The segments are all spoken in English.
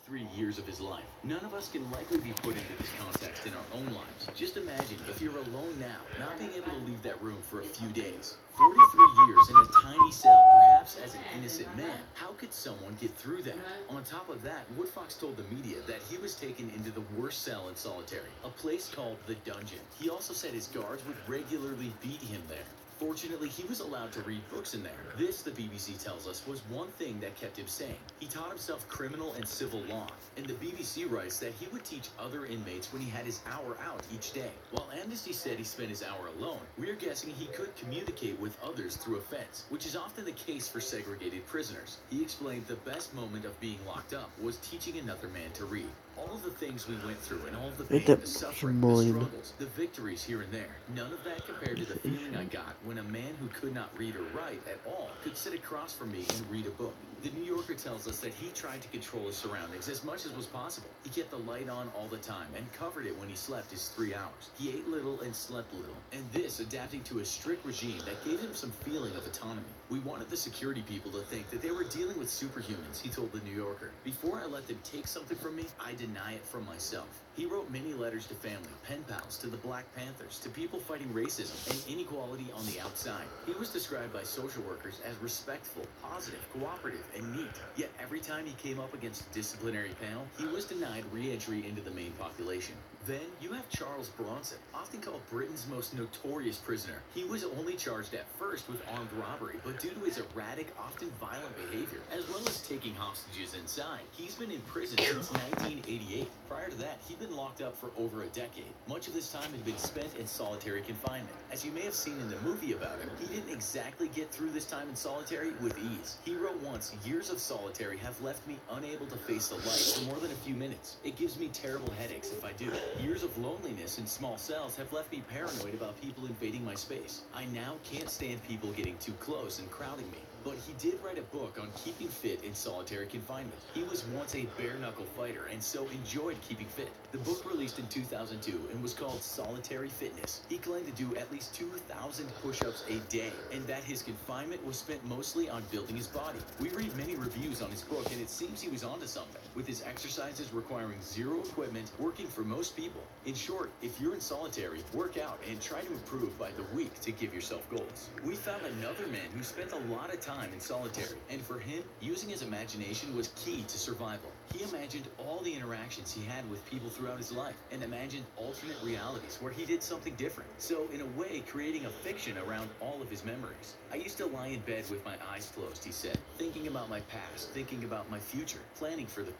43 years of his life. None of us can likely be put into this context in our own lives. Just imagine if you're alone now, not being able to leave that room for a few days. 43 years in a tiny cell, perhaps as an innocent man. How could someone get through that? On top of that, Woodfox told the media that he was taken into the worst cell in solitary, a place called the Dungeon. He also said his guards would regularly beat him there. Fortunately, he was allowed to read books in there. This, the BBC tells us, was one thing that kept him sane. He taught himself criminal and civil law, and the BBC writes that he would teach other inmates when he had his hour out each day. While Amnesty said he spent his hour alone, we're guessing he could communicate with others through a fence, which is often the case for segregated prisoners. He explained the best moment of being locked up was teaching another man to read. All of the things we went through and all of the pain, the suffering, the struggles, the victories here and there, none of that compared to the feeling I got when a man who could not read or write at all could sit across from me and read a book. The New Yorker tells us that he tried to control his surroundings as much as was possible. He kept the light on all the time and covered it when he slept his 3 hours. He ate little and slept little, and this adapting to a strict regime that gave him some feeling of autonomy. We wanted the security people to think that they were dealing with superhumans, he told the New Yorker. Before I let them take something from me, I deny it from myself. He wrote many letters to family, pen pals, to the Black Panthers, to people fighting racism and inequality on the outside. He was described by social workers as respectful, positive, cooperative, and neat. Yet every time he came up against a disciplinary panel, he was denied re-entry into the main population. Then you have Charles Bronson, often called Britain's most notorious prisoner. He was only charged at first with armed robbery, but due to his erratic, often violent behavior, as well as taking hostages inside, he's been in prison since 1988. Prior to that, he'd been locked up for over a decade. Much of this time had been spent in solitary confinement. As you may have seen in the movie about him, he didn't exactly get through this time in solitary with ease. He wrote once, "Years of solitary have left me unable to face the light for more than a few minutes. It gives me terrible headaches if I do. Years of loneliness in small cells have left me paranoid about people invading my space. I now can't stand people getting too close and crowding me." But he did write a book on keeping fit in solitary confinement. He was once a bare-knuckle fighter and so enjoyed keeping fit. The book released in 2002 and was called Solitary Fitness. He claimed to do at least 2,000 push-ups a day and that his confinement was spent mostly on building his body. We read many reviews on his book and it seems he was onto something, with his exercises requiring zero equipment, working for most people. In short, if you're in solitary, work out and try to improve by the week to give yourself goals. We found another man who spent a lot of time in solitary, and for him, using his imagination was key to survival. He imagined all the interactions he had with people throughout his life, and imagined alternate realities where he did something different. So, in a way, creating a fiction around all of his memories. "I used to lie in bed with my eyes closed," he said, "thinking about my past, thinking about my future, planning for the..."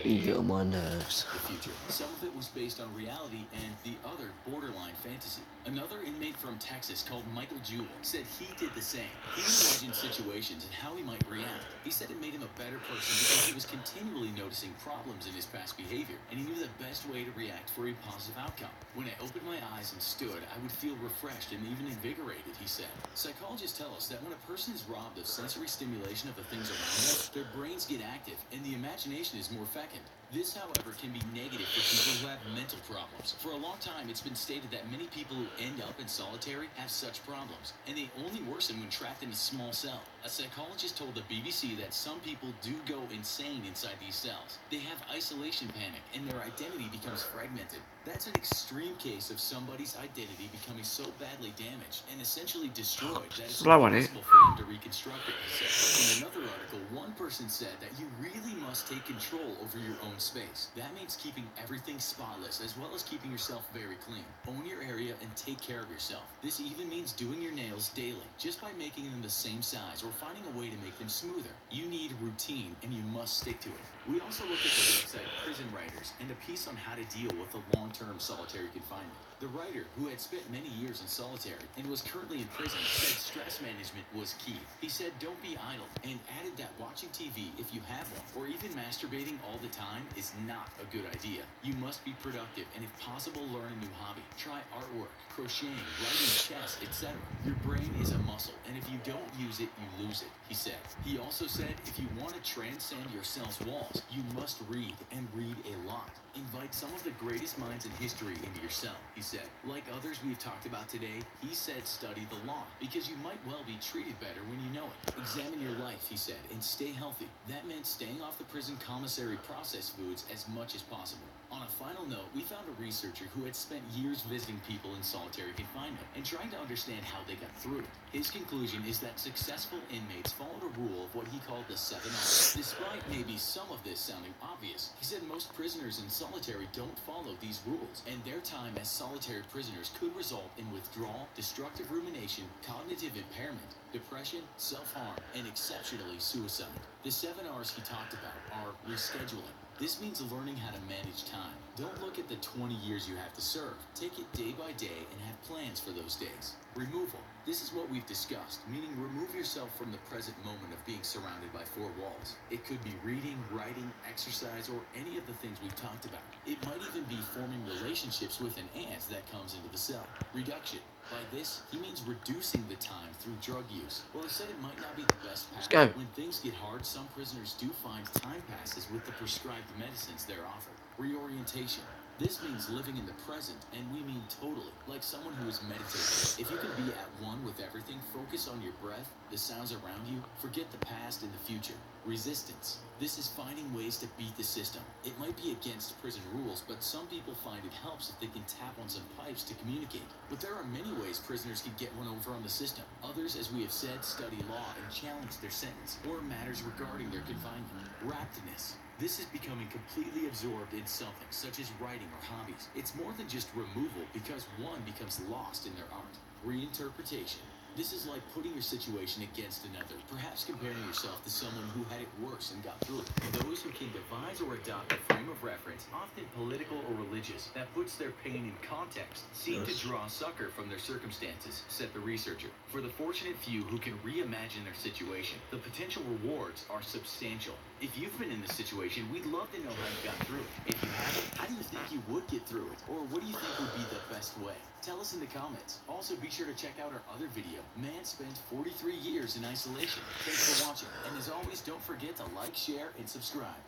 You get on my nerves. The future. Some of it was based on reality and the other borderline fantasy. Another inmate from Texas called Michael Jewell said he did the same. He imagined situations and how he might react. He said it made him a better person because he was continually noticing problems in his past behavior, and he knew the best way to react for a positive outcome. "When I opened my eyes and stood, I would feel refreshed and even invigorated," he said. Psychologists tell us that when a person is robbed of sensory stimulation of the things around them, their brains get active and the imagination is more fecund. This, however, can be negative for people who have mental problems. For a long time, it's been stated that many people who end up in solitary have such problems, and they only worsen when trapped in a small cell. A psychologist told the BBC that some people do go insane inside these cells. They have isolation panic, and their identity becomes fragmented. That's an extreme case of somebody's identity becoming so badly damaged and essentially destroyed that it's impossible for them to reconstruct it, he said. In another article, one person said that you really must take control over your own space. That means keeping everything spotless as well as keeping yourself very clean. Own your area and take care of yourself. This even means doing your nails daily, just by making them the same size or finding a way to make them smoother. You need routine and you must stick to it. We also looked at the website Prison Writers and a piece on how to deal with the long-term solitary confinement. The writer, who had spent many years in solitary and was currently in prison, said stress management was key. He said don't be idle and added that watching TV, if you have one, or even masturbating all the time is not a good idea. You must be productive and if possible learn a new hobby. Try artwork, crocheting, writing, chess, etc. Your brain is a muscle and if you don't use it, you lose it, he said. He also said if you want to transcend your cell's walls, you must read and read a lot. Invite some of the greatest minds in history into your cell, he said. Like others we've talked about today, he said study the law, because you might well be treated better when you know it. Examine your life, he said, and stay healthy. That meant staying off the prison commissary processed foods as much as possible. On a final note, we found a researcher who had spent years visiting people in solitary confinement and trying to understand how they got through it. His conclusion is that successful inmates followed a rule of what he called the 7 R's. Despite maybe some of this sounding obvious, he said most prisoners in solitary don't follow these rules, and their time as solitary prisoners could result in withdrawal, destructive rumination, cognitive impairment, depression, self-harm, and exceptionally suicide. The 7 R's he talked about are rescheduling. This means learning how to manage time. Don't look at the 20 years you have to serve. Take it day by day and have plans for those days. Removal. This is what we've discussed, meaning remove yourself from the present moment of being surrounded by 4 walls. It could be reading, writing, exercise, or any of the things we've talked about. It might even be forming relationships with an aunt that comes into the cell. Reduction. By this, he means reducing the time through drug use. Well, he said it might not be the best path. Let's go. When things get hard, some prisoners do find time passes with the prescribed medicines they're offered. Reorientation. This means living in the present, and we mean totally, like someone who is meditating. If you can be at one with everything, focus on your breath, the sounds around you, forget the past and the future. Resistance. This is finding ways to beat the system. It might be against prison rules, but some people find it helps if they can tap on some pipes to communicate. But there are many ways prisoners can get one over on the system. Others, as we have said, study law and challenge their sentence, or matters regarding their confinement. Raptness. This is becoming completely absorbed in something, such as writing or hobbies. It's more than just removal, because one becomes lost in their art. Reinterpretation. This is like putting your situation against another, perhaps comparing yourself to someone who had it worse and got through it. Those who can devise or adopt a frame of reference, often political or religious, that puts their pain in context, seem to draw succor from their circumstances, said the researcher. For the fortunate few who can reimagine their situation, the potential rewards are substantial. If you've been in this situation, we'd love to know how you got through it. If you haven't, how do you think you would get through it? Or what do you think would be the best way? Tell us in the comments. Also, be sure to check out our other video. Man spent 43 years in isolation. Thanks for watching. And as always, don't forget to like, share, and subscribe.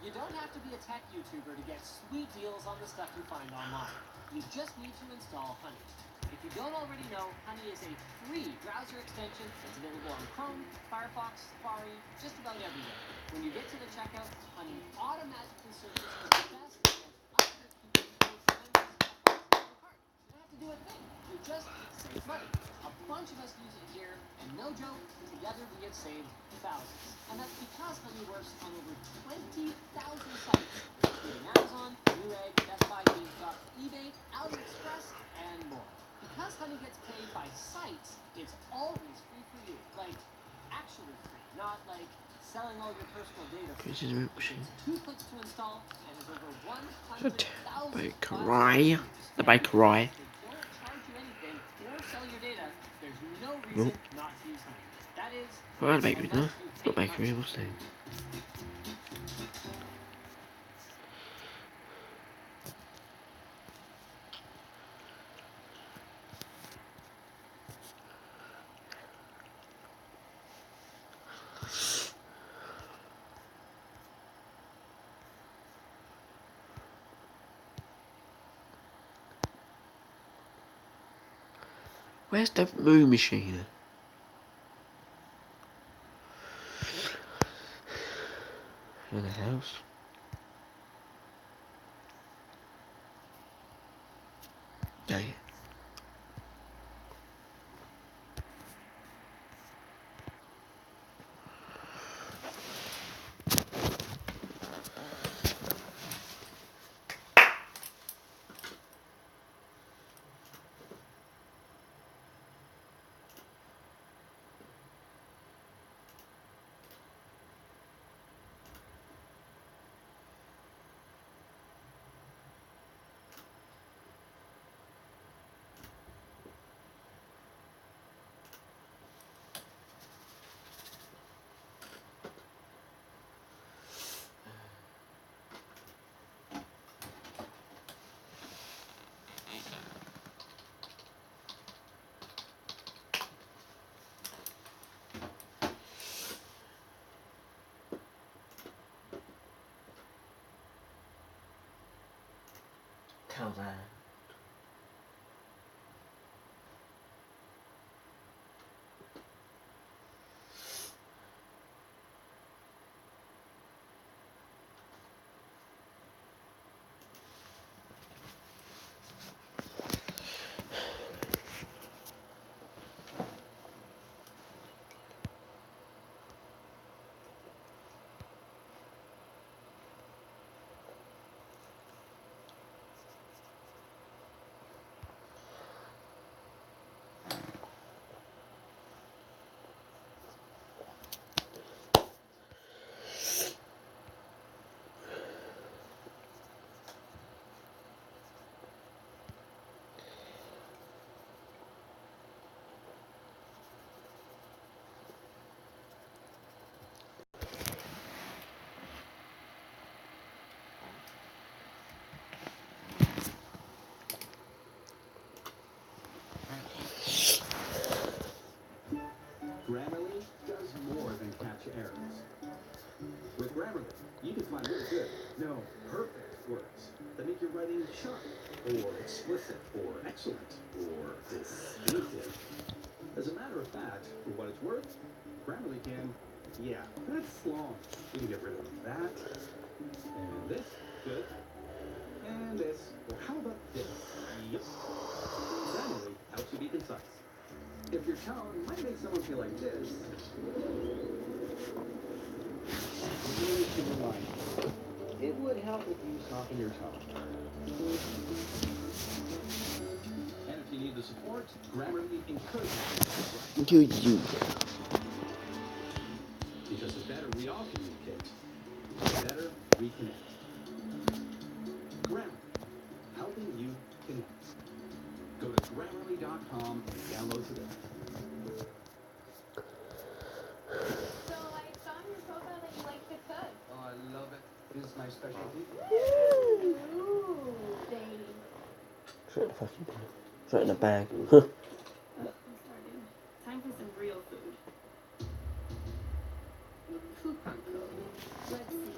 You don't have to be a tech YouTuber to get sweet deals on the stuff you find online. You just need to install Honey. If you don't already know, Honey is a free browser extension that's available on Chrome, Firefox, Safari, just about everywhere. When you get to the checkout, Honey automatically searches for the best and updates you don't have to do a thing. You just save money. A bunch of us use it here, and no joke, together we have saved thousands. And that's because Honey works on over 20,000 sites, including Amazon, Newegg, Best Buy, GameStop, eBay, AliExpress, and more. Because Honey gets paid by sites, it's always free for you. Like, actually free, not like selling all your personal data. This is a machine. It's 2 clicks to install, and is over 100,000 Bakery. The bakery. Don't charge you anything or sell your data. There's no reason not to use Honey. That is, Well, the bakery, no? Not bakery, what's that? Where's the moo machine? In the house. Dang it. tell that. Grammarly does more than catch errors. With Grammarly, you can find really good, no, perfect words that make your writing sharp, or explicit, or excellent, or distinctive. As a matter of fact, for what it's worth, Grammarly can, yeah, that's long. You can get rid of that, and this, good, and this, or how about this? Yep. Grammarly helps you be concise. If your tone might make someone feel like this, really keep in mind, it would help if you soften your tone. And if you need the support, Grammarly encourages you. Do you? Because the better we all communicate, the better we connect. Grammarly, helping you connect. Go to Grammarly.com and download today. So I saw on your profile that you like to cook. Oh, I love it. It is my specialty. Ooh, baby. Straight in the fucking bag. Straight in the bag. Oh, we started. Time for some real food. Coupon code. Let's see.